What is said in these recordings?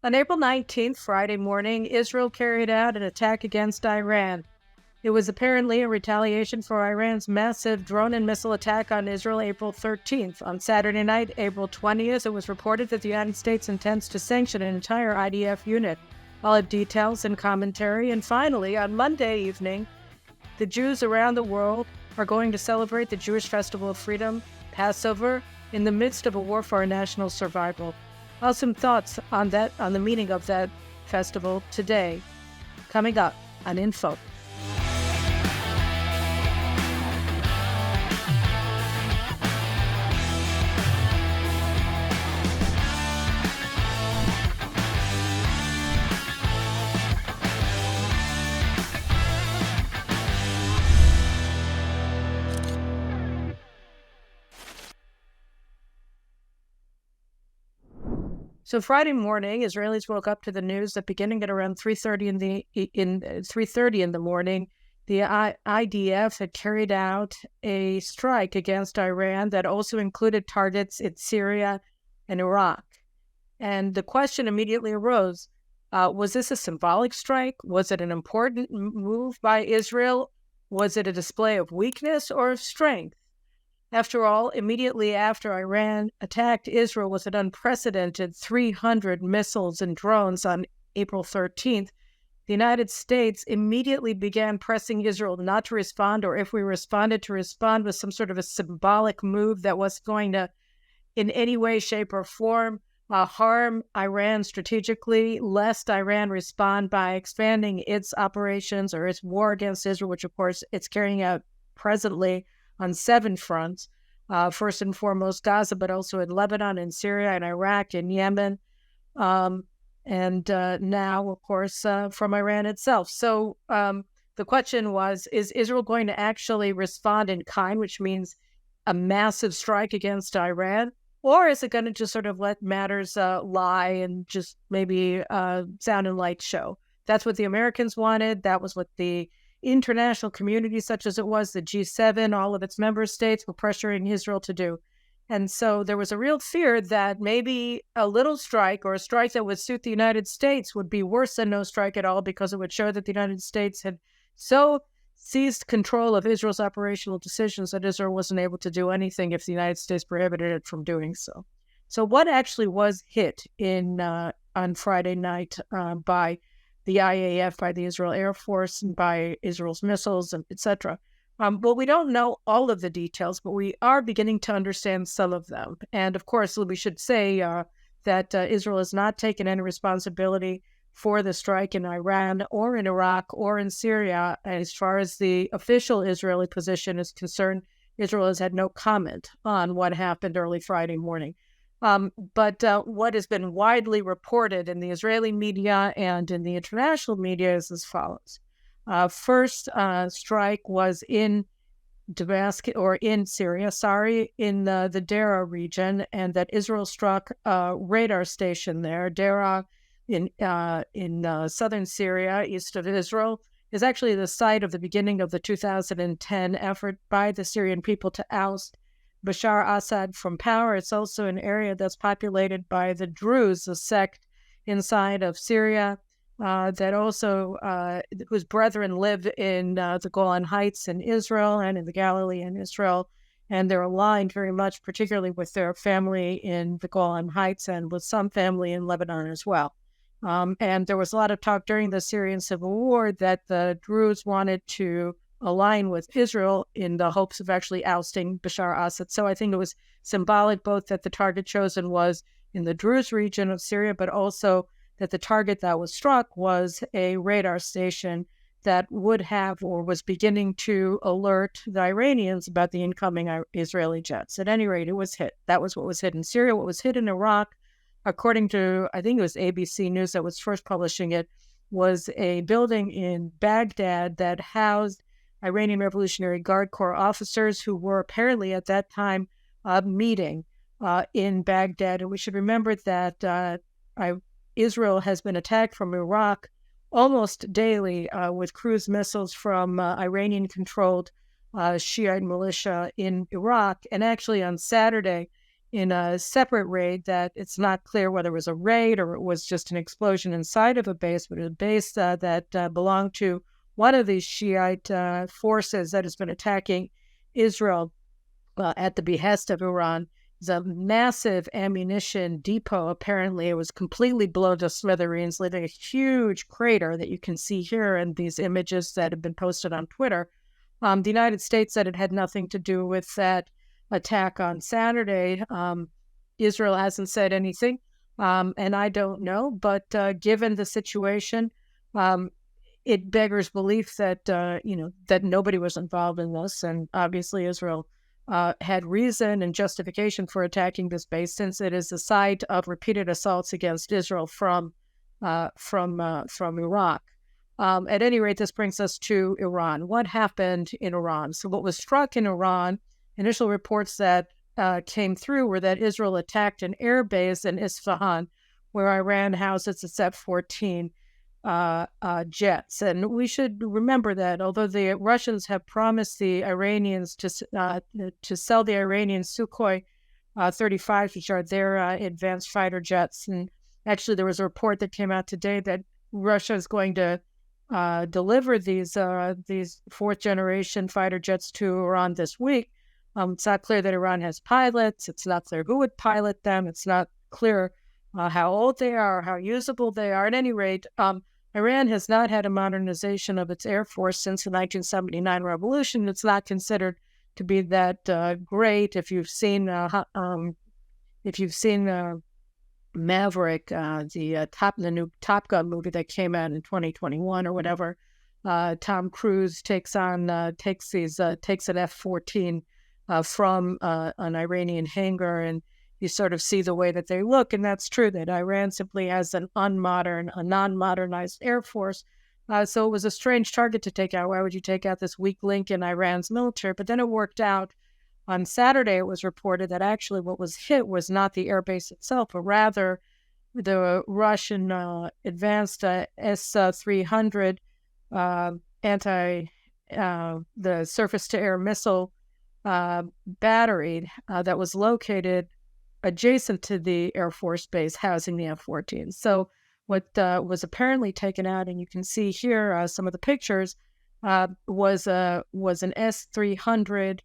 On April 19th, Friday morning, Israel carried out an attack against Iran. It was apparently a retaliation for Iran's massive drone and missile attack on Israel April 13th. On Saturday night, April 20th, it was reported that the United States intends to sanction an entire IDF unit. I'll have details and commentary. And finally, on Monday evening, the Jews around the world are going to celebrate the Jewish Festival of Freedom, Passover, in the midst of a war for our national survival. I'll have some thoughts on the meaning of that festival today, coming up on Info. So Friday morning, Israelis woke up to the news that beginning at around 3:30 in the morning, the IDF had carried out a strike against Iran that also included targets in Syria and Iraq. And the question immediately arose, was this a symbolic strike? Was it an important move by Israel? Was it a display of weakness or of strength? After all, immediately after Iran attacked Israel with an unprecedented 300 missiles and drones on April 13th, the United States immediately began pressing Israel not to respond, or if we responded, to respond with some sort of a symbolic move that was going to, in any way, shape, or form, harm Iran strategically, lest Iran respond by expanding its operations or its war against Israel, which, of course, it's carrying out presently on 7 fronts, first and foremost Gaza, but also in Lebanon, in Syria, in Iraq, in Yemen, and now, of course, from Iran itself. So the question was, is Israel going to actually respond in kind, which means a massive strike against Iran, or is it going to just sort of let matters lie and just maybe sound and light show? That's what the Americans wanted. That was what the international community, such as it was, the G7, all of its member states, were pressuring Israel to do. And so there was a real fear that maybe a little strike, or a strike that would suit the United States, would be worse than no strike at all, because it would show that the United States had so seized control of Israel's operational decisions that Israel wasn't able to do anything if the United States prohibited it from doing so. So what actually was hit on Friday night by the IAF, by the Israel Air Force, and by Israel's missiles, and etc.? Well, we don't know all of the details, but we are beginning to understand some of them. And of course, we should say that Israel has not taken any responsibility for the strike in Iran or in Iraq or in Syria. As far as the official Israeli position is concerned, Israel has had no comment on what happened early Friday morning. But what has been widely reported in the Israeli media and in the international media is as follows. First strike was in Damascus, or in Syria, in the Deraa region, and that Israel struck a radar station there. Deraa in southern Syria, east of Israel, is actually the site of the beginning of the 2010 effort by the Syrian people to oust Bashar Assad from power. It's also an area that's populated by the Druze, a sect inside of Syria that also, whose brethren live in the Golan Heights in Israel and in the Galilee in Israel. And they're aligned very much, particularly with their family in the Golan Heights and with some family in Lebanon as well. And there was a lot of talk during the Syrian civil war that the Druze wanted to align with Israel in the hopes of actually ousting Bashar Assad. So I think it was symbolic both that the target chosen was in the Druze region of Syria, but also that the target that was struck was a radar station that would have, or was beginning to, alert the Iranians about the incoming Israeli jets. At any rate, it was hit. That was what was hit in Syria. What was hit in Iraq, according to, I think it was ABC News that was first publishing it, was a building in Baghdad that housed Iranian Revolutionary Guard Corps officers who were apparently at that time meeting in Baghdad. And we should remember that Israel has been attacked from Iraq almost daily with cruise missiles from Iranian-controlled Shiite militia in Iraq. And actually on Saturday, in a separate raid that it's not clear whether it was a raid or it was just an explosion inside of a base, but a base that belonged to one of these Shiite forces that has been attacking Israel at the behest of Iran. It's a massive ammunition depot. Apparently, it was completely blown to smithereens, leaving a huge crater that you can see here in these images that have been posted on Twitter. The United States said it had nothing to do with that attack on Saturday. Israel hasn't said anything, and I don't know. But given the situation, it beggars belief that that nobody was involved in this, and obviously Israel had reason and justification for attacking this base, since it is the site of repeated assaults against Israel from Iraq. At any rate, this brings us to Iran. What happened in Iran? So what was struck in Iran, initial reports that came through were that Israel attacked an airbase in Isfahan, where Iran houses its F-14 jets. And we should remember that although the Russians have promised the Iranians to sell the Iranian Sukhoi 35s, which are their advanced fighter jets, and actually there was a report that came out today that Russia is going to deliver these fourth generation fighter jets to Iran this week. It's not clear that Iran has pilots. It's not clear who would pilot them. It's not clear how old they are, or how usable they are. At any rate, Iran has not had a modernization of its air force since the 1979 revolution. It's not considered to be that great. If you've seen Maverick, the new Top Gun movie that came out in 2021 or whatever, Tom Cruise takes an F-14 from an Iranian hangar, and you sort of see the way that they look, and that's true that Iran simply has a non-modernized air force. So it was a strange target to take out. Why would you take out this weak link in Iran's military? But then it worked out. On Saturday, it was reported that actually what was hit was not the airbase itself, but rather the Russian advanced S-300 the surface-to-air missile battery that was located adjacent to the Air Force base housing the F-14. So what was apparently taken out, and you can see here some of the pictures, was an S-300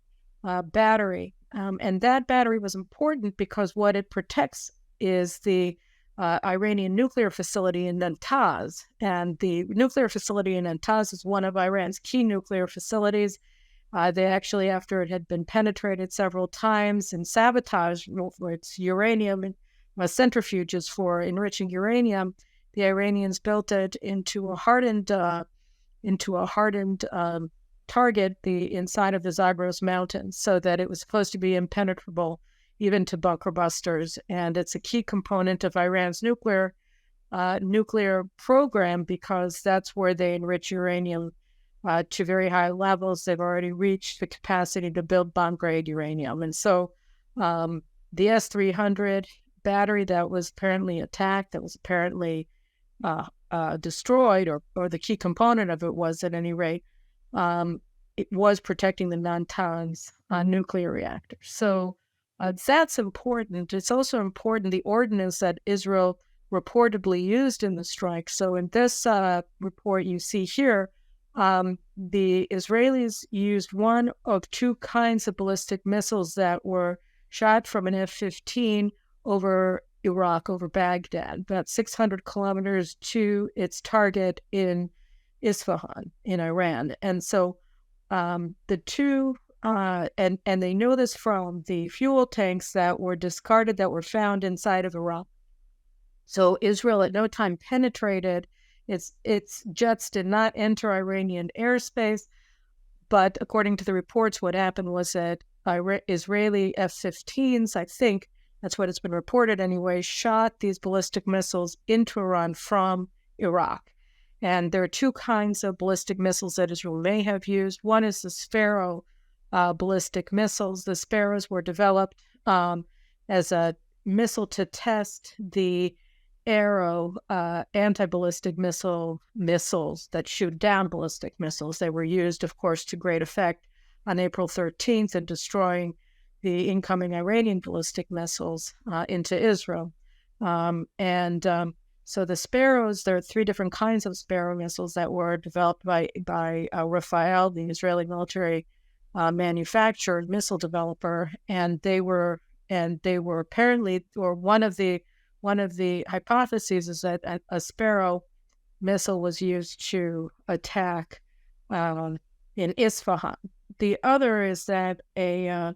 battery. And that battery was important because what it protects is the Iranian nuclear facility in Natanz. And the nuclear facility in Natanz is one of Iran's key nuclear facilities. They actually, after it had been penetrated several times and sabotaged for its uranium and centrifuges for enriching uranium, the Iranians built it into a hardened target, the inside of the Zagros Mountains, so that it was supposed to be impenetrable even to bunker busters. And it's a key component of Iran's nuclear program, because that's where they enrich uranium to very high levels. They've already reached the capacity to build bomb-grade uranium. And so the S-300 battery that was apparently attacked, that was apparently destroyed, or the key component of it was, at any rate, it was protecting the Natanz nuclear reactor. So that's important. It's also important the ordnance that Israel reportedly used in the strike. So in this report you see here, the Israelis used one of two kinds of ballistic missiles that were shot from an F-15 over Iraq, over Baghdad, about 600 kilometers to its target in Isfahan in Iran. And so the two, and they know this from the fuel tanks that were discarded, that were found inside of Iraq. So Israel at no time penetrated. Its jets did not enter Iranian airspace, but according to the reports, what happened was that Israeli F-15s, I think that's what it's been reported anyway, shot these ballistic missiles into Iran from Iraq. And there are two kinds of ballistic missiles that Israel may have used. One is the Sparrow ballistic missiles. The Sparrows were developed as a missile to test the Arrow anti-ballistic missiles that shoot down ballistic missiles. They were used, of course, to great effect on April 13th in destroying the incoming Iranian ballistic missiles into Israel. So the Sparrows, there are 3 different kinds of Sparrow missiles that were developed by Rafah, the Israeli military manufactured missile developer, and they were apparently, or one of the hypotheses is that a Sparrow missile was used to attack in Isfahan. The other is that a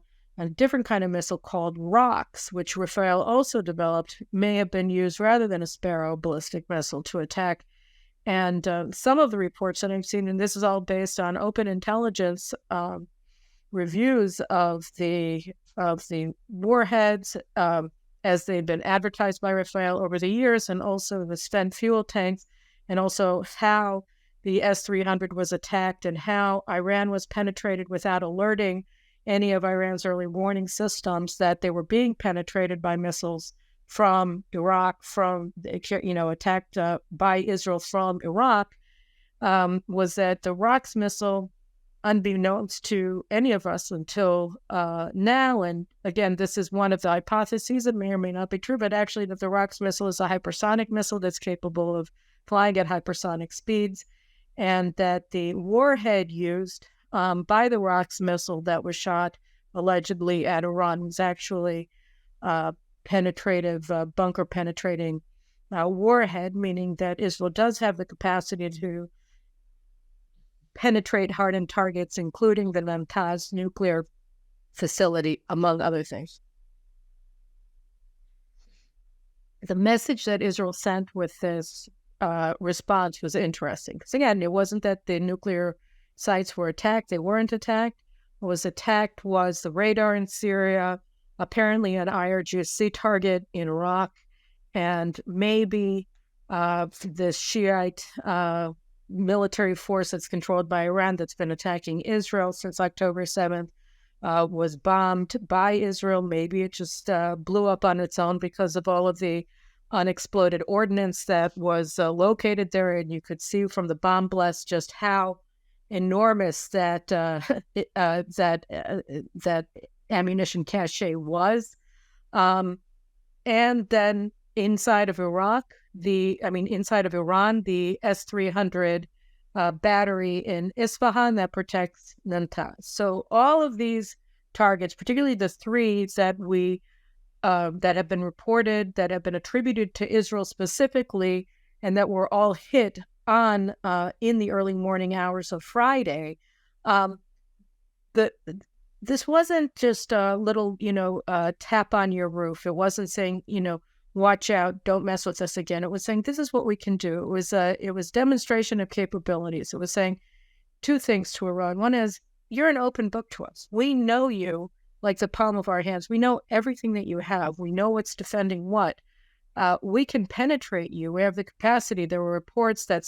different kind of missile called rocks, which Rafael also developed, may have been used rather than a Sparrow ballistic missile to attack. And some of the reports that I've seen, and this is all based on open intelligence reviews of the warheads as they've been advertised by Rafael over the years, and also the spent fuel tanks, and also how the S-300 was attacked and how Iran was penetrated without alerting any of Iran's early warning systems that they were being penetrated by missiles from Iraq, attacked by Israel from Iraq, was that the Rocks missile, unbeknownst to any of us until now, and again, this is one of the hypotheses that may or may not be true, but actually that the Rocks missile is a hypersonic missile that's capable of flying at hypersonic speeds, and that the warhead used by the Rocks missile that was shot allegedly at Iran was actually penetrative, bunker penetrating warhead, meaning that Israel does have the capacity to penetrate hardened targets, including the Natanz nuclear facility, among other things. The message that Israel sent with this response was interesting. Because again, it wasn't that the nuclear sites were attacked. They weren't attacked. What was attacked was the radar in Syria, apparently an IRGC target in Iraq, and maybe the Shiite military force that's controlled by Iran that's been attacking Israel since October 7th was bombed by Israel. Maybe it just blew up on its own because of all of the unexploded ordnance that was located there, and you could see from the bomb blast just how enormous that ammunition cache was. And then inside of Iran, the S-300 battery in Isfahan that protects Natanz. So all of these targets, particularly the 3 that that have been reported, that have been attributed to Israel specifically, and that were all hit on in the early morning hours of Friday. This wasn't just a little, tap on your roof. It wasn't saying, watch out, don't mess with us again. It was saying, this is what we can do. It was demonstration of capabilities. It was saying 2 things to Iran. One is, you're an open book to us. We know you like the palm of our hands. We know everything that you have. We know what's defending what. We can penetrate you. We have the capacity. There were reports that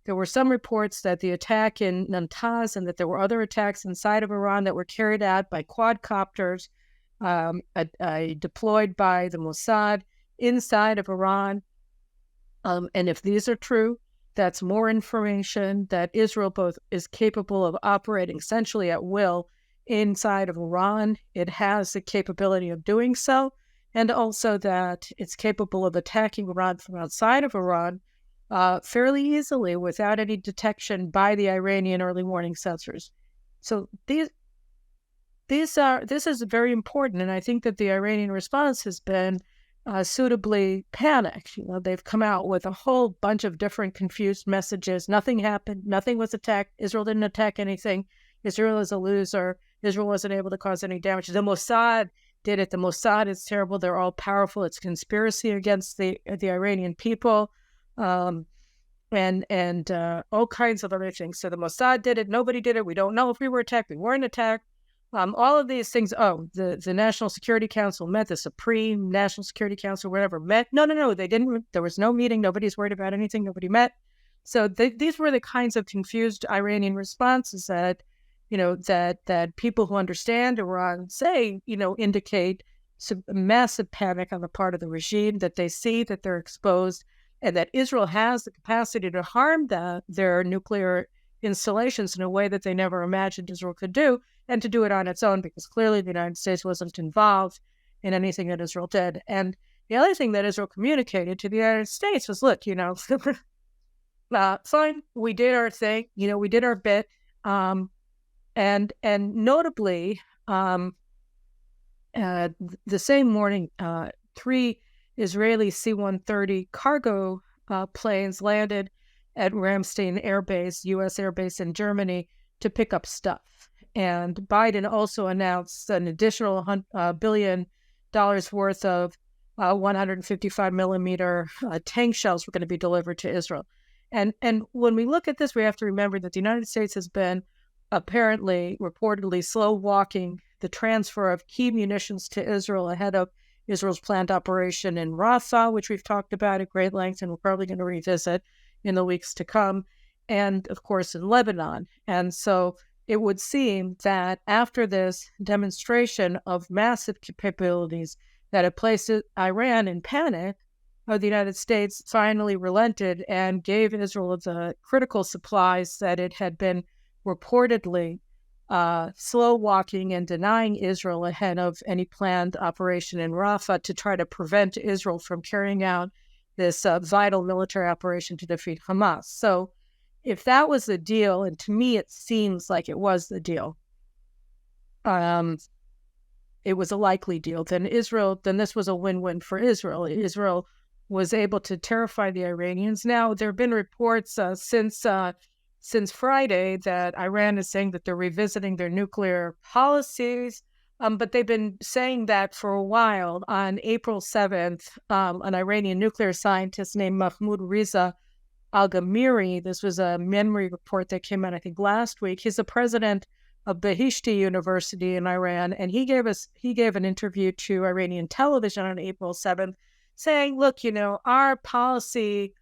there were some reports that the attack in Natanz and that there were other attacks inside of Iran that were carried out by quadcopters deployed by the Mossad inside of Iran. And if these are true, that's more information that Israel both is capable of operating essentially at will inside of Iran. It has the capability of doing so, and also that it's capable of attacking Iran from outside of Iran fairly easily without any detection by the Iranian early warning sensors. So this is very important, and I think that the Iranian response has been suitably panicked. They've come out with a whole bunch of different confused messages. Nothing happened. Nothing was attacked. Israel didn't attack anything. Israel is a loser. Israel wasn't able to cause any damage. The Mossad did it. The Mossad is terrible. They're all powerful. It's conspiracy against the Iranian people, and all kinds of other things. So the Mossad did it. Nobody did it. We don't know if we were attacked. We weren't attacked. All of these things. The National Security Council met. The Supreme National Security Council, whatever, met. No. They didn't. There was no meeting. Nobody's worried about anything. Nobody met. So these were the kinds of confused Iranian responses that that people who understand Iran say, indicate some massive panic on the part of the regime, that they see that they're exposed, and that Israel has the capacity to harm their nuclear installations in a way that they never imagined Israel could do. and to do it on its own, because clearly the United States wasn't involved in anything that Israel did. And the other thing that Israel communicated to the United States was, look, fine, we did our thing, we did our bit. And notably, the same morning, 3 Israeli C-130 cargo planes landed at Ramstein airbase, U.S. airbase in Germany, to pick up stuff. And Biden also announced an additional $1 billion worth of 155 millimeter tank shells were going to be delivered to Israel. And when we look at this, we have to remember that the United States has been reportedly slow walking the transfer of key munitions to Israel ahead of Israel's planned operation in Rafah, which we've talked about at great length and we're probably going to revisit in the weeks to come, and of course in Lebanon. And so it would seem that after this demonstration of massive capabilities that had placed Iran in panic, the United States finally relented and gave Israel the critical supplies that it had been reportedly slow walking and denying Israel ahead of any planned operation in Rafah to try to prevent Israel from carrying out this vital military operation to defeat Hamas. So if that was the deal, and to me it seems like it was the deal, it was a likely deal, then this was a win-win for Israel. Israel was able to terrify the Iranians. Now, there have been reports since Friday that Iran is saying that they're revisiting their nuclear policies, but they've been saying that for a while. On April 7th, an Iranian nuclear scientist named Mahmoud Reza Al-Ghamiri, this was a memory report that came out, I think, last week. He's the president of Behishti University in Iran, and he gave an interview to Iranian television on April 7th, saying, look, our policy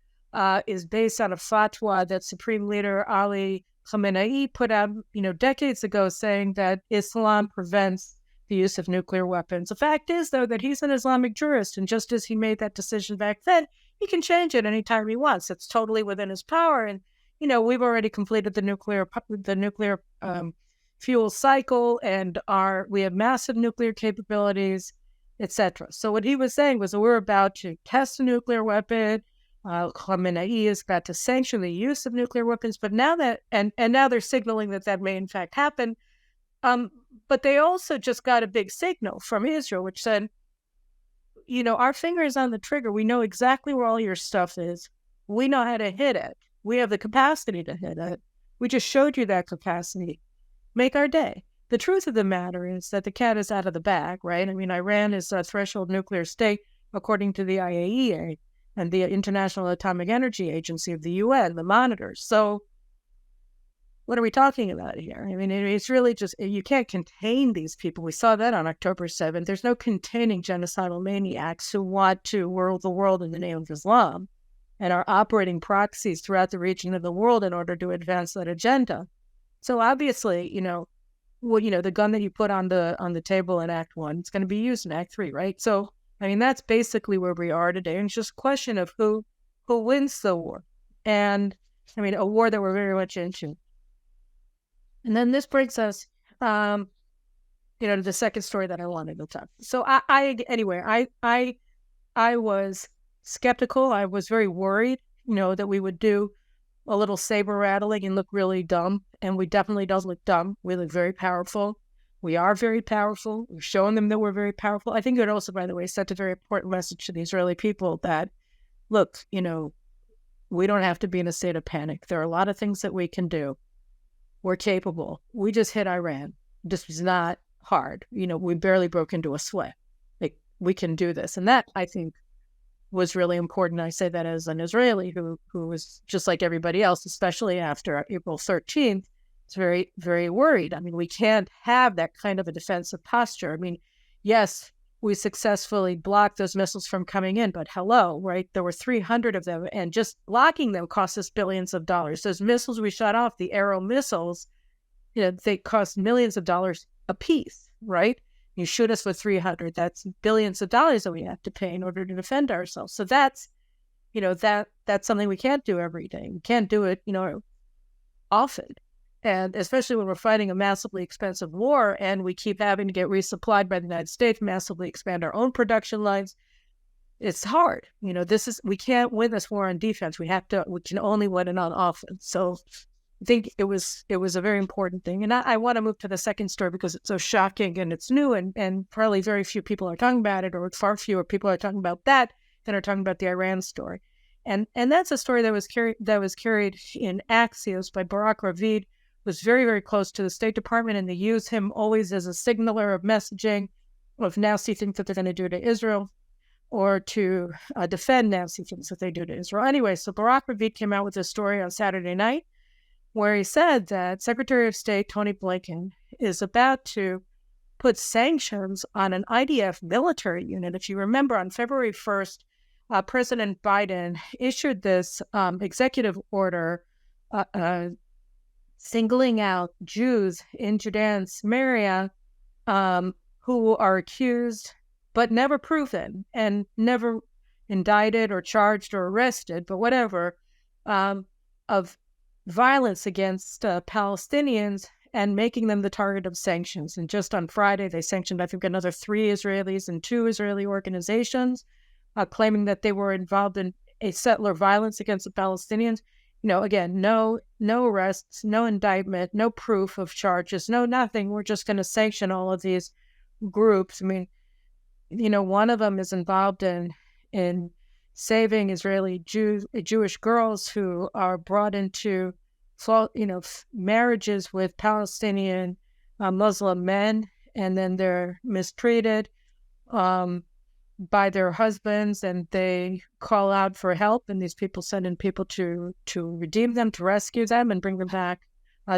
is based on a fatwa that Supreme Leader Ali Khamenei put out, decades ago, saying that Islam prevents the use of nuclear weapons. The fact is, though, that he's an Islamic jurist, and just as he made that decision back then, he can change it anytime he wants. It's totally within his power. And, we've already completed the nuclear fuel cycle, and we have massive nuclear capabilities, etc. So what he was saying was that we're about to test a nuclear weapon. Khamenei has got to sanction the use of nuclear weapons, but now now they're signaling that may in fact happen. But they also just got a big signal from Israel, which said, our finger is on the trigger. We know exactly where all your stuff is. We know how to hit it. We have the capacity to hit it. We just showed you that capacity. Make our day. The truth of the matter is that the cat is out of the bag, right? I mean, Iran is a threshold nuclear state, according to the IAEA and the International Atomic Energy Agency of the UN, the monitors. So what are we talking about here? I mean, it's really just, you can't contain these people. We saw that on October 7th. There's no containing genocidal maniacs who want to rule the world in the name of Islam and are operating proxies throughout the region of the world in order to advance that agenda. So obviously, the gun that you put on the table in Act 1, it's going to be used in Act 3, right? So, I mean, that's basically where we are today. And it's just a question of who wins the war. And, I mean, a war that we're very much into. And then this brings us, to the second story that I wanted to talk. So I was skeptical. I was very worried, that we would do a little saber rattling and look really dumb. And we definitely don't look dumb. We look very powerful. We are very powerful. We've shown them that we're very powerful. I think it also, by the way, sent a very important message to the Israeli people that, look, we don't have to be in a state of panic. There are a lot of things that we can do. We're capable. We just hit Iran. This was not hard. We barely broke into a sweat. Like, we can do this. And that, I think, was really important. I say that as an Israeli who was just like everybody else, especially after April 13th, is very, very worried. I mean, we can't have that kind of a defensive posture. I mean, yes, we successfully blocked those missiles from coming in, but hello, right? There were 300 of them, and just blocking them cost us billions of dollars. Those missiles we shot off, the Arrow missiles, they cost millions of dollars a piece, right? You shoot us with 300, that's billions of dollars that we have to pay in order to defend ourselves. So that's, that's something we can't do every day. We can't do it, often. And especially when we're fighting a massively expensive war and we keep having to get resupplied by the United States, massively expand our own production lines, it's hard. We can't win this war on defense. We can only win it on offense. So I think it was a very important thing. And I want to move to the second story because it's so shocking and it's new and probably very few people are talking about it, or far fewer people are talking about that than are talking about the Iran story. And that's a story that was carried in Axios by Barak Ravid, was very, very close to the State Department, and they use him always as a signaler of messaging of nasty things that they're going to do to Israel or to defend nasty things that they do to Israel. Anyway, so Barak Ravid came out with a story on Saturday night where he said that Secretary of State Antony Blinken is about to put sanctions on an IDF military unit. If you remember, on February 1st, President Biden issued this executive order singling out Jews in Judea and Samaria who are accused but never proven and never indicted or charged or arrested, but whatever, of violence against Palestinians and making them the target of sanctions. And just on Friday, they sanctioned, I think, another 3 Israelis and 2 Israeli organizations, claiming that they were involved in a settler violence against the Palestinians. Again, no arrests, no indictment, no proof of charges, no nothing. We're just going to sanction all of these groups. I mean, one of them is involved in saving Israeli Jewish girls who are brought into, marriages with Palestinian Muslim men, and then they're mistreated by their husbands, and they call out for help, and these people send in people to redeem them, to rescue them, and bring them back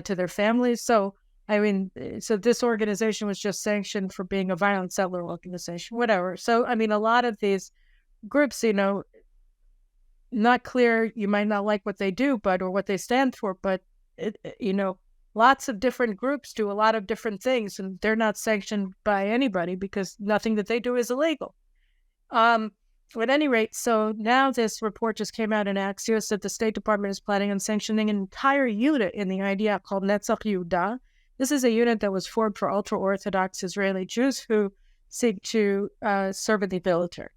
to their families. So this organization was just sanctioned for being a violent settler organization, whatever. So, a lot of these groups, not clear, you might not like what they do, or what they stand for, but, lots of different groups do a lot of different things, and they're not sanctioned by anybody because nothing that they do is illegal. At any rate, so now this report just came out in Axios that the State Department is planning on sanctioning an entire unit in the IDF called Netzach Yehuda. This is a unit that was formed for ultra-Orthodox Israeli Jews who seek to serve in the military.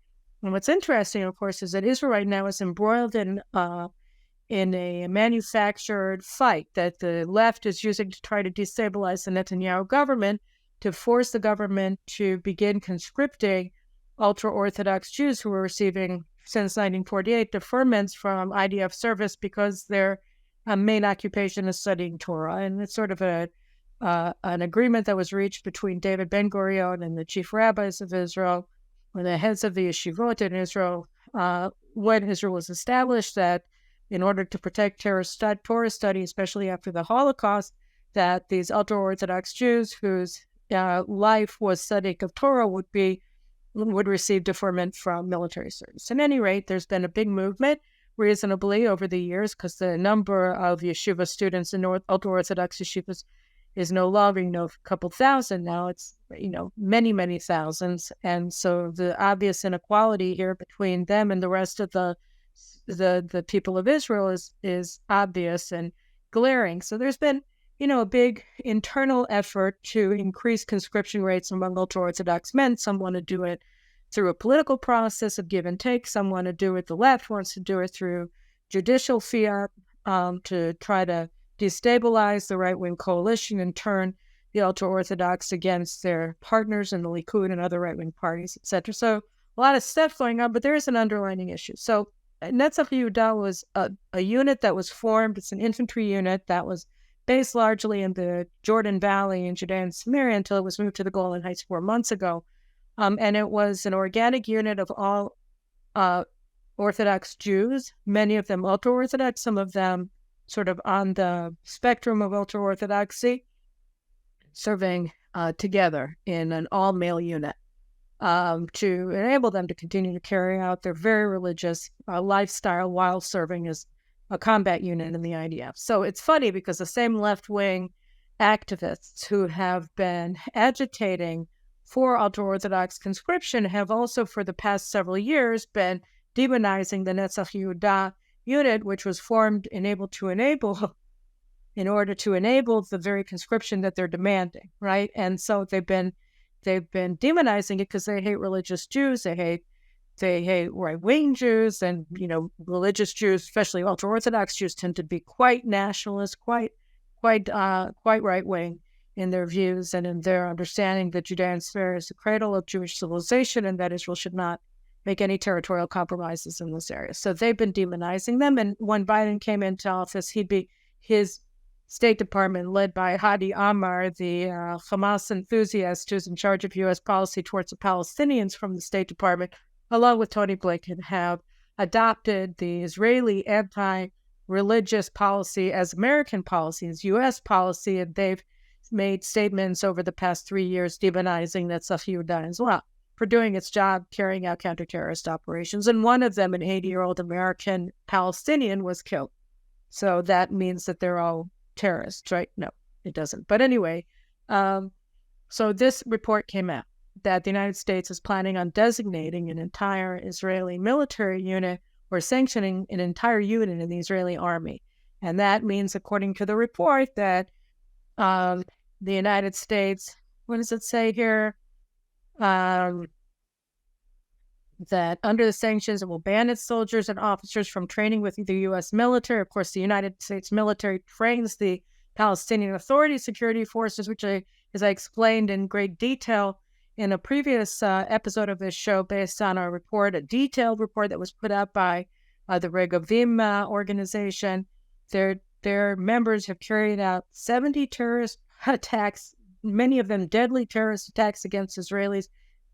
And what's interesting, of course, is that Israel right now is embroiled in a manufactured fight that the left is using to try to destabilize the Netanyahu government, to force the government to begin conscripting ultra-Orthodox Jews who were receiving, since 1948, deferments from IDF service because their main occupation is studying Torah. And it's sort of an agreement that was reached between David Ben-Gurion and the chief rabbis of Israel, or the heads of the yeshivot in Israel, when Israel was established, that in order to protect Torah study, especially after the Holocaust, that these ultra-Orthodox Jews whose life was studying of Torah would receive deferment from military service. At any rate, there's been a big movement, reasonably, over the years, because the number of yeshiva students in ultra-Orthodox yeshivas is no longer, a couple thousand now. It's, many, many thousands. And so the obvious inequality here between them and the rest of the people of Israel is obvious and glaring. So there's been, a big internal effort to increase conscription rates among ultra-Orthodox men. Some want to do it through a political process of give and take. Some want to do it, the left wants to do it through judicial fiat to try to destabilize the right-wing coalition and turn the ultra-Orthodox against their partners in the Likud and other right-wing parties, etc. So a lot of stuff going on, but there is an underlying issue. So Netzach Yehuda was a unit that was formed. It's an infantry unit that was based largely in the Jordan Valley in Judea and Samaria until it was moved to the Golan Heights 4 months ago. And it was an organic unit of all Orthodox Jews, many of them ultra-Orthodox, some of them sort of on the spectrum of ultra-Orthodoxy, serving together in an all-male unit to enable them to continue to carry out their very religious lifestyle while serving as a combat unit in the IDF. So it's funny because the same left-wing activists who have been agitating for ultra-Orthodox conscription have also, for the past several years, been demonizing the Netzach Yehuda unit, which was formed and able to enable in order to enable the very conscription that they're demanding, right? And so they've been demonizing it because they hate religious Jews, they hate right-wing Jews, and religious Jews, especially ultra-Orthodox Jews, tend to be quite nationalist, quite right-wing in their views and in their understanding that Judea and Syria is the cradle of Jewish civilization and that Israel should not make any territorial compromises in this area. So they've been demonizing them. And when Biden came into office, his State Department, led by Hadi Amar, the Hamas enthusiast who's in charge of U.S. policy towards the Palestinians from the State Department, along with Antony Blinken, have adopted the Israeli anti-religious policy as American policy, as U.S. policy, and they've made statements over the past 3 years demonizing Netzach Yehuda as well for doing its job carrying out counter-terrorist operations. And one of them, an 80-year-old American Palestinian, was killed. So that means that they're all terrorists, right? No, it doesn't. But anyway, so this report came out that the United States is planning on designating an entire Israeli military unit or sanctioning an entire unit in the Israeli army. And that means, according to the report, that the United States, what does it say here? That under the sanctions, it will ban its soldiers and officers from training with the U.S. military. Of course, the United States military trains the Palestinian Authority security forces, which, as I explained in great detail in a previous episode of this show based on our report, a detailed report that was put out by the Regavim organization. Their members have carried out 70 terrorist attacks, many of them deadly terrorist attacks against Israelis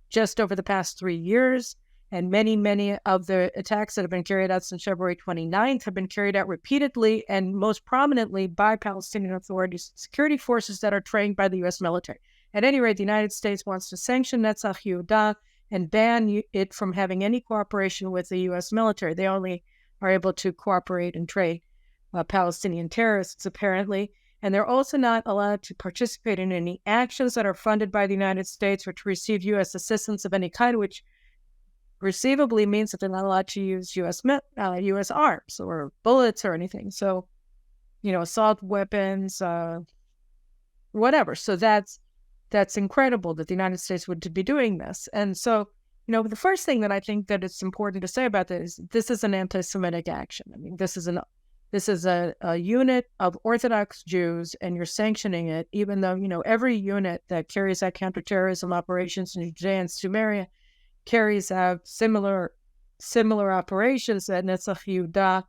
just over the past 3 years. And many of the attacks that have been carried out since February 29th have been carried out repeatedly and most prominently by Palestinian Authority security forces that are trained by the U.S. military. At any rate, the United States wants to sanction Netzach Yehuda and ban it from having any cooperation with the U.S. military. They only are able to cooperate and train Palestinian terrorists, apparently. And they're also not allowed to participate in any actions that are funded by the United States or to receive U.S. assistance of any kind, which receivably means that they're not allowed to use U.S. arms or bullets or anything. So, assault weapons, whatever. So that's incredible that the United States would be doing this. And so, the first thing that I think that it's important to say about this is an anti-Semitic action. I mean, this is a unit of Orthodox Jews, and you're sanctioning it, even though, every unit that carries out counterterrorism operations in Judea and Samaria carries out similar operations that Netzach Yehuda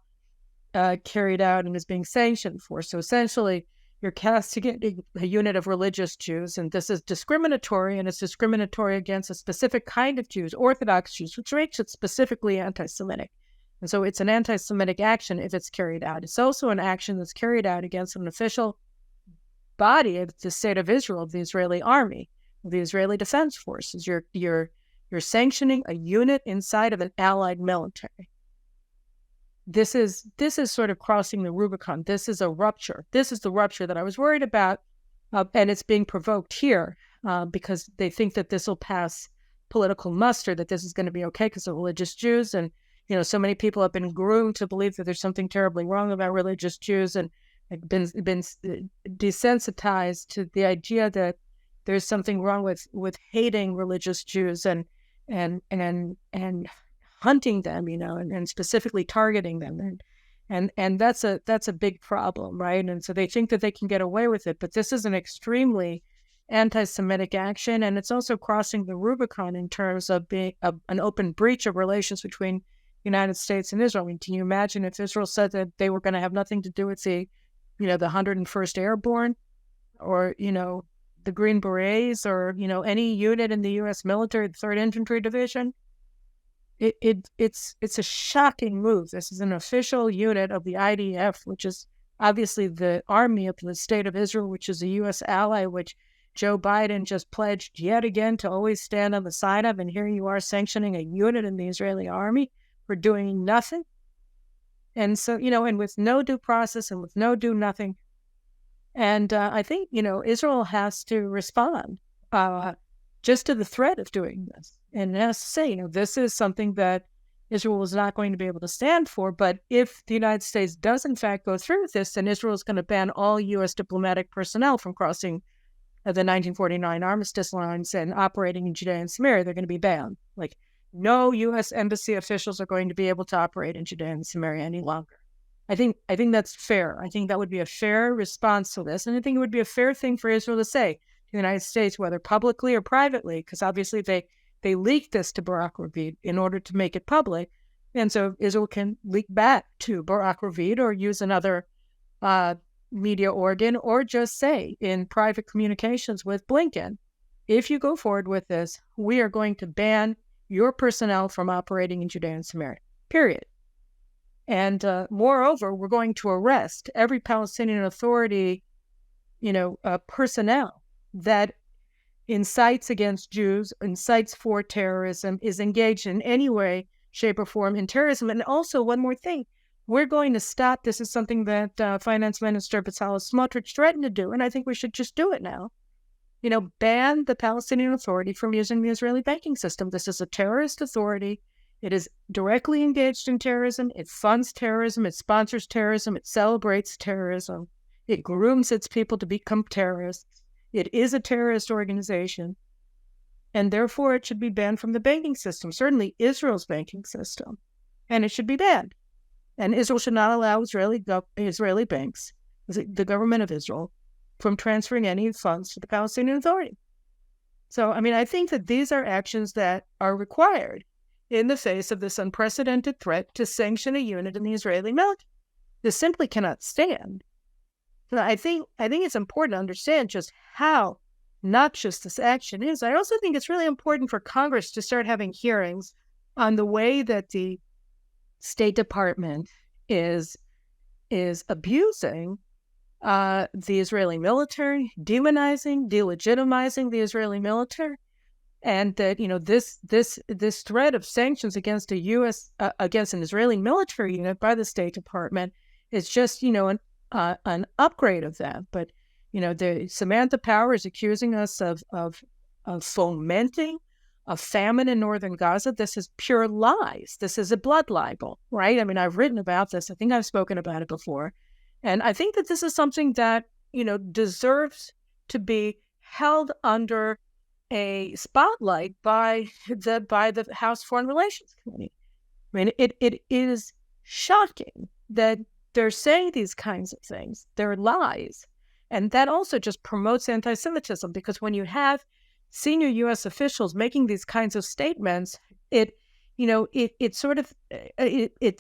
carried out and is being sanctioned for. So essentially, you're castigating a unit of religious Jews, and this is discriminatory, and it's discriminatory against a specific kind of Jews, Orthodox Jews, which makes it specifically anti-Semitic. And so it's an anti-Semitic action if it's carried out. It's also an action that's carried out against an official body of the State of Israel, of the Israeli army, of the Israeli Defense Forces. You're sanctioning a unit inside of an allied military. This is sort of crossing the Rubicon. This is a rupture. This is the rupture that I was worried about, and it's being provoked here because they think that this will pass political muster, that this is going to be okay because of religious Jews. And, so many people have been groomed to believe that there's something terribly wrong about religious Jews and been desensitized to the idea that there's something wrong with hating religious Jews and hunting them, and specifically targeting them, and that's a big problem, right? And so they think that they can get away with it, but this is an extremely anti-Semitic action, and it's also crossing the Rubicon in terms of being an open breach of relations between the United States and Israel. I mean, can you imagine if Israel said that they were going to have nothing to do with the 101st Airborne, or the Green Berets, or any unit in the U.S. military, the 3rd Infantry Division? It's a shocking move. This is an official unit of the IDF, which is obviously the army of the State of Israel, which is a U.S. ally, which Joe Biden just pledged yet again to always stand on the side of. And here you are sanctioning a unit in the Israeli army for doing nothing. And so, and with no due process and with no due nothing. And I think, Israel has to respond just to the threat of doing this. And it has to say, this is something that Israel was not going to be able to stand for. But if the United States does, in fact, go through with this, then Israel is going to ban all U.S. diplomatic personnel from crossing the 1949 armistice lines and operating in Judea and Samaria. They're going to be banned. Like, no U.S. embassy officials are going to be able to operate in Judea and Samaria any longer. I think that's fair. I think that would be a fair response to this. And I think it would be a fair thing for Israel to say to the United States, whether publicly or privately, because obviously they leaked this to Barak Ravid in order to make it public. And so Israel can leak back to Barak Ravid or use another media organ, or just say in private communications with Blinken, if you go forward with this, we are going to ban your personnel from operating in Judea and Samaria, period. And moreover, we're going to arrest every Palestinian Authority, personnel that incites against Jews, incites for terrorism, is engaged in any way, shape, or form in terrorism. And also, one more thing, we're going to stop. This is something that Finance Minister Bezalel Smotrich threatened to do, and I think we should just do it now. Ban the Palestinian Authority from using the Israeli banking system. This is a terrorist authority. It is directly engaged in terrorism. It funds terrorism. It sponsors terrorism. It celebrates terrorism. It grooms its people to become terrorists. It is a terrorist organization. And therefore, it should be banned from the banking system, certainly Israel's banking system. And it should be banned. And Israel should not allow Israeli banks, the government of Israel, from transferring any funds to the Palestinian Authority. So, I think that these are actions that are required in the face of this unprecedented threat to sanction a unit in the Israeli military. This simply cannot stand. So I think it's important to understand just how noxious this action is. I also think it's really important for Congress to start having hearings on the way that the State Department is abusing the Israeli military, demonizing, delegitimizing the Israeli military, and that this threat of sanctions against against an Israeli military unit by the State Department is just an upgrade of that. But the Samantha Power is accusing us of fomenting a famine in northern Gaza. This is pure lies. This is a blood libel, right? I've written about this. I think I've spoken about it before. And I think that this is something that, deserves to be held under a spotlight by the House Foreign Relations Committee. It is shocking that they're saying these kinds of things. They're lies. And that also just promotes anti-Semitism, because when you have senior U.S. officials making these kinds of statements, it's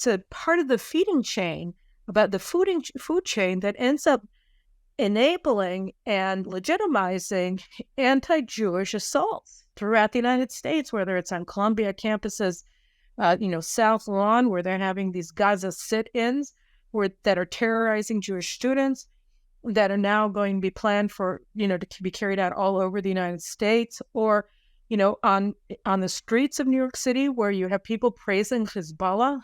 a part of the feeding chain, about the food chain, that ends up enabling and legitimizing anti-Jewish assaults throughout the United States, whether it's on Columbia campuses, South Lawn, where they're having these Gaza sit-ins that are terrorizing Jewish students, that are now going to be planned for, to be carried out all over the United States, or, on the streets of New York City, where you have people praising Hezbollah.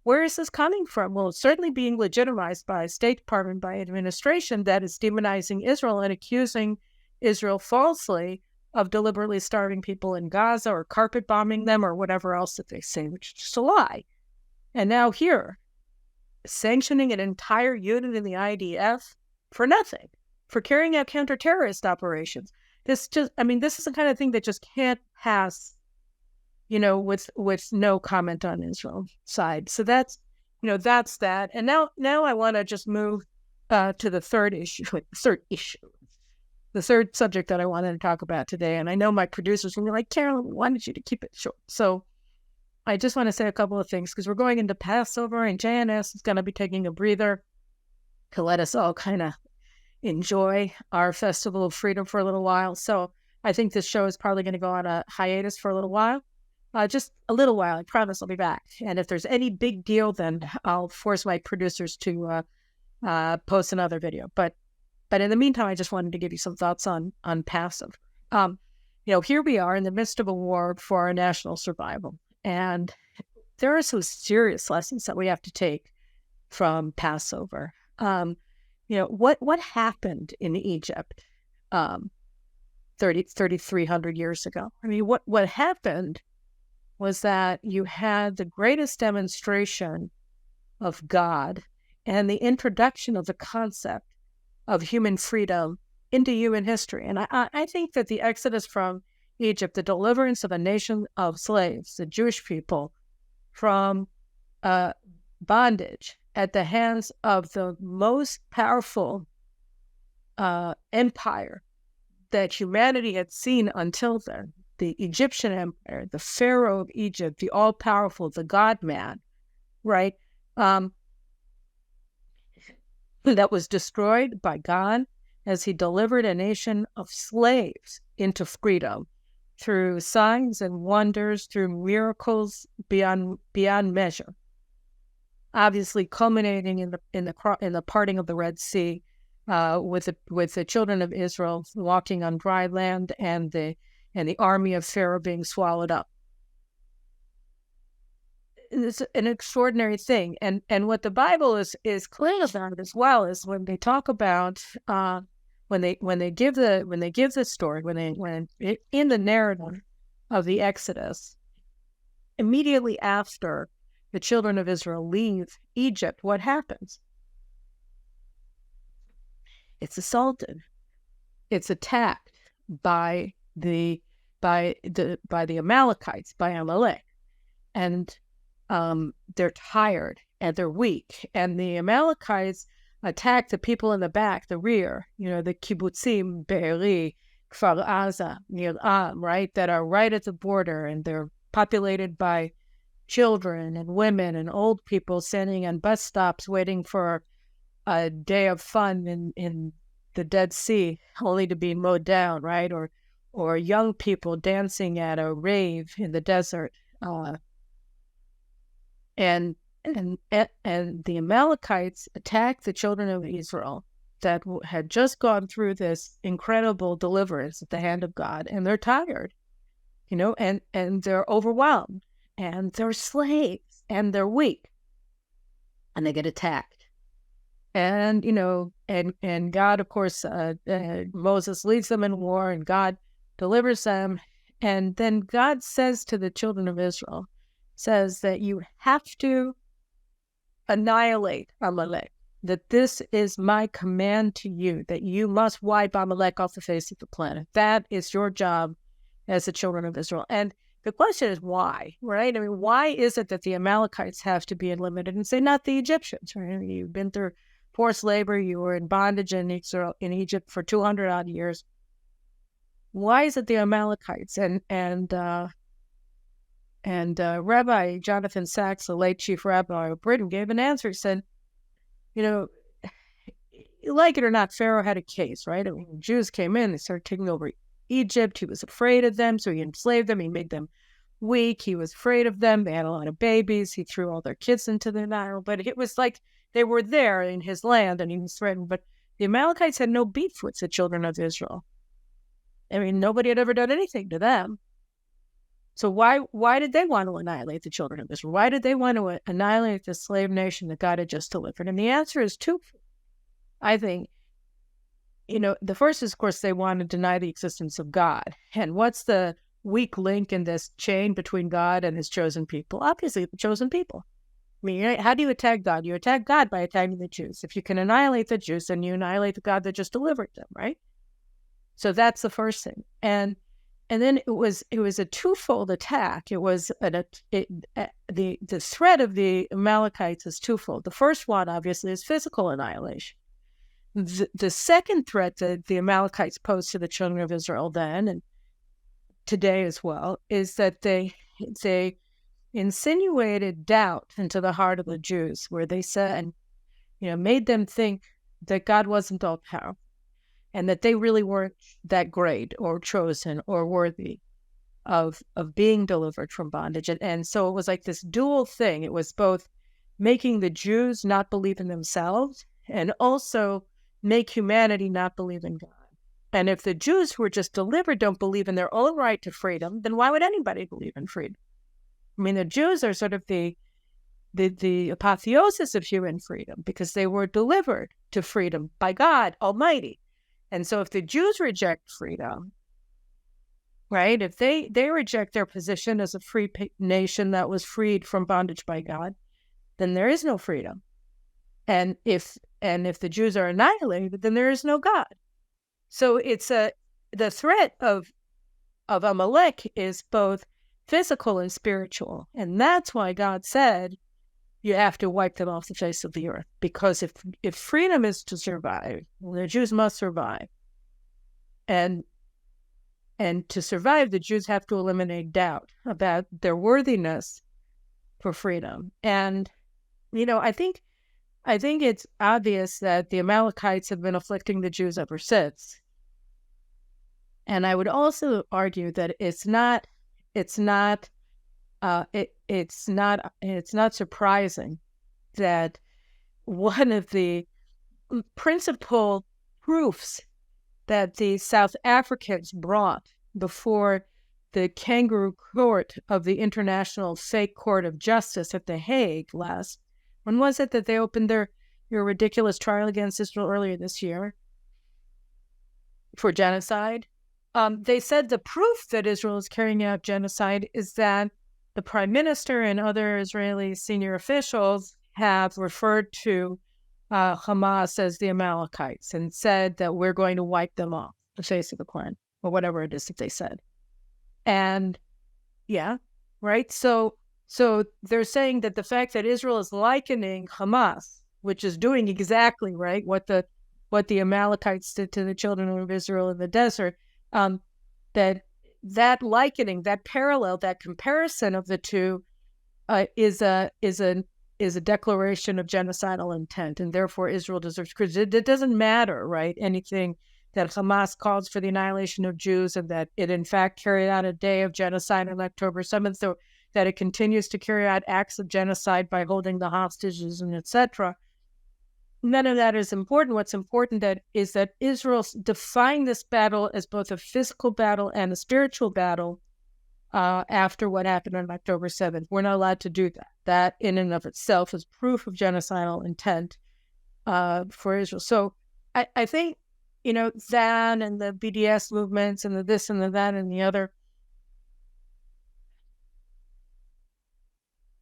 Where is this coming from? Well, it's certainly being legitimized by State Department, by administration that is demonizing Israel and accusing Israel falsely of deliberately starving people in Gaza or carpet bombing them or whatever else that they say, which is just a lie. And now here, sanctioning an entire unit in the IDF for nothing, for carrying out counter-terrorist operations. This is the kind of thing that just can't pass, with no comment on Israel's side. So that's that. And now I want to just move to the third issue, the third subject that I wanted to talk about today. And I know my producers will be like, Caroline, we wanted you to keep it short. So I just want to say a couple of things, because we're going into Passover, and JNS is going to be taking a breather to let us all kind of enjoy our festival of freedom for a little while. So I think this show is probably going to go on a hiatus for a little while. Just a little while. I promise I'll be back. And if there's any big deal, then I'll force my producers to post another video. But in the meantime, I just wanted to give you some thoughts on Passover. Here we are in the midst of a war for our national survival. And there are some serious lessons that we have to take from Passover. What happened in Egypt 3,300 years ago? What happened was that you had the greatest demonstration of God and the introduction of the concept of human freedom into human history. And I think that the exodus from Egypt, the deliverance of a nation of slaves, the Jewish people, from bondage at the hands of the most powerful empire that humanity had seen until then, the Egyptian empire, the Pharaoh of Egypt, the all-powerful, the God-man, right? That was destroyed by God as he delivered a nation of slaves into freedom through signs and wonders, through miracles beyond measure. Obviously, culminating in the parting of the Red Sea, with the children of Israel walking on dry land, and the army of Pharaoh being swallowed up. It's an extraordinary thing, and what the Bible is clear about as well is when they talk about when they give the story, when in the narrative of the Exodus, immediately after the children of Israel leave Egypt, what happens? It's assaulted. It's attacked by the Amalekites, by Amalek, and they're tired and they're weak. And the Amalekites attack the people in the back, the rear, the kibbutzim, Be'eri, Kfar Aza, Nir Am, right, that are right at the border, and they're populated by children and women and old people standing on bus stops waiting for a day of fun in the Dead Sea, only to be mowed down, right? Or young people dancing at a rave in the desert. And the Amalekites attacked the children of Israel that had just gone through this incredible deliverance at the hand of God, and they're tired, and they're overwhelmed, and they're slaves, and they're weak, and they get attacked. And, and God, of course, Moses leads them in war, and God delivers them. And then God says to the children of Israel, says that you have to annihilate Amalek, that this is my command to you, that you must wipe Amalek off the face of the planet. That is your job as the children of Israel. And the question is why, right? I mean, why is it that the Amalekites have to be eliminated and say not the Egyptians, right? You've been through forced labor, you were in bondage in Egypt for 200 odd years. Why is it the Amalekites? And Rabbi Jonathan Sachs, the late chief rabbi of Britain, gave an answer. He said, like it or not, Pharaoh had a case, right? I mean, when Jews came in, they started taking over Egypt. He was afraid of them, so he enslaved them. He made them weak. He was afraid of them. They had a lot of babies. He threw all their kids into the Nile. But it was like they were there in his land, and he was threatened. But the Amalekites had no beef with the children of Israel. I mean, nobody had ever done anything to them. So why did they want to annihilate the children of Israel? Why did they want to annihilate the slave nation that God had just delivered? And the answer is two. I think, the first is, of course, they want to deny the existence of God. And what's the weak link in this chain between God and his chosen people? Obviously, the chosen people. I mean, how do you attack God? You attack God by attacking the Jews. If you can annihilate the Jews, then you annihilate the God that just delivered them, right? So that's the first thing. And then it was a twofold attack. It was the threat of the Amalekites is twofold. The first one, obviously, is physical annihilation. The second threat that the Amalekites posed to the children of Israel then, and today as well, is that they insinuated doubt into the heart of the Jews, where they said, made them think that God wasn't all powerful, and that they really weren't that great or chosen or worthy of being delivered from bondage. And so it was like this dual thing. It was both making the Jews not believe in themselves and also make humanity not believe in God. And if the Jews who were just delivered don't believe in their own right to freedom, then why would anybody believe in freedom? I mean, the Jews are sort of the apotheosis of human freedom, because they were delivered to freedom by God Almighty. And so if the Jews reject freedom, right? If they reject their position as a free nation that was freed from bondage by God, then there is no freedom. And if the Jews are annihilated, then there is no God. So it's the threat of Amalek is both physical and spiritual. And that's why God said you have to wipe them off the face of the earth. Because if freedom is to survive, the Jews must survive. And to survive, the Jews have to eliminate doubt about their worthiness for freedom. And, I think it's obvious that the Amalekites have been afflicting the Jews ever since. And I would also argue that it's not surprising that one of the principal proofs that the South Africans brought before the kangaroo court of the International Fake Court of Justice at The Hague when was it that they opened their ridiculous trial against Israel earlier this year for genocide? They said the proof that Israel is carrying out genocide is that the prime minister and other Israeli senior officials have referred to Hamas as the Amalekites and said that we're going to wipe them off the face of the planet, or whatever it is that they said. And yeah, right. So they're saying that the fact that Israel is likening Hamas, which is doing exactly right what the Amalekites did to the children of Israel in the desert, that likening, that parallel, that comparison of the two is a declaration of genocidal intent, and therefore Israel deserves credit. It doesn't matter, right? Anything that Hamas calls for the annihilation of Jews, and that it in fact carried out a day of genocide on October 7th, so that it continues to carry out acts of genocide by holding the hostages and etc. None of that is important. What's important is that Israel's defining this battle as both a physical battle and a spiritual battle after what happened on October 7th. We're not allowed to do that. That in and of itself is proof of genocidal intent for Israel. So I think, that and the BDS movements and the this and the that and the other,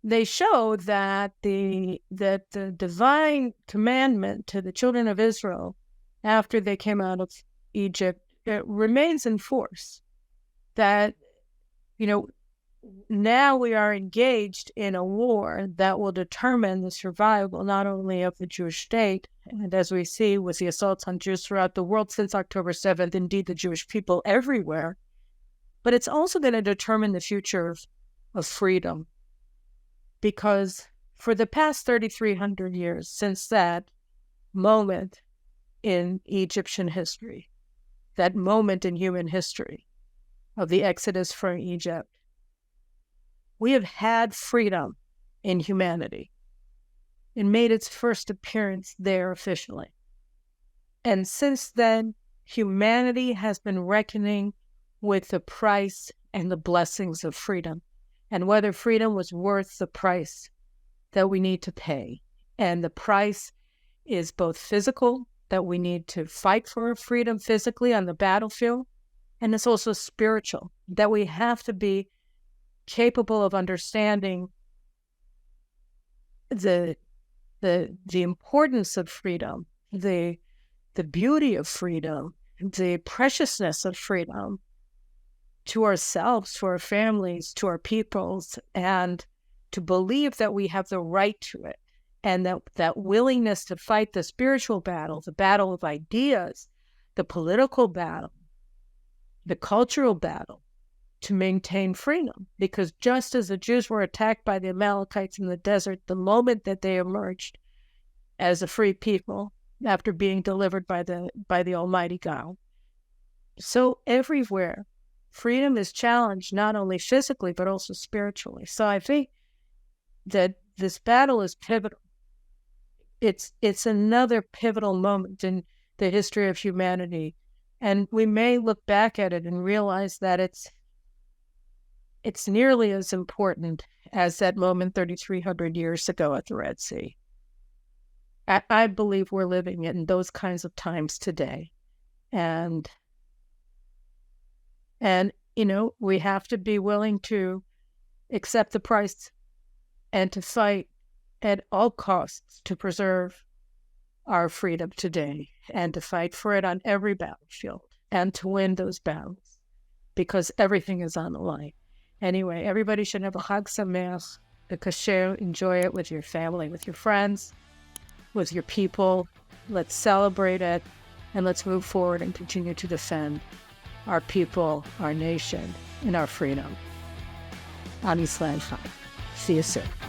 they show that the divine commandment to the children of Israel after they came out of Egypt, it remains in force. That, now we are engaged in a war that will determine the survival not only of the Jewish state, and as we see with the assaults on Jews throughout the world since October 7th, indeed the Jewish people everywhere, but it's also going to determine the future of freedom. Because for the past 3,300 years, since that moment in Egyptian history, that moment in human history of the exodus from Egypt, we have had freedom in humanity. It made its first appearance there officially. And since then, humanity has been reckoning with the price and the blessings of freedom, and whether freedom was worth the price that we need to pay. And the price is both physical, that we need to fight for freedom physically on the battlefield, and it's also spiritual, that we have to be capable of understanding the importance of freedom, the beauty of freedom, the preciousness of freedom to ourselves, to our families, to our peoples, and to believe that we have the right to it, and that willingness to fight the spiritual battle, the battle of ideas, the political battle, the cultural battle, to maintain freedom. Because just as the Jews were attacked by the Amalekites in the desert, the moment that they emerged as a free people after being delivered by the Almighty God, so everywhere freedom is challenged, not only physically but also spiritually. So I think that this battle is pivotal. It's another pivotal moment in the history of humanity, and we may look back at it and realize that it's nearly as important as that moment 3,300 years ago at the Red Sea. I believe we're living in those kinds of times today. And we have to be willing to accept the price and to fight at all costs to preserve our freedom today and to fight for it on every battlefield and to win those battles because everything is on the line. Anyway, everybody should have a Chag Sameach, a kasher. Enjoy it with your family, with your friends, with your people. Let's celebrate it and let's move forward and continue to defend our people, our nation, and our freedom. Am Yisrael Chai. See you soon.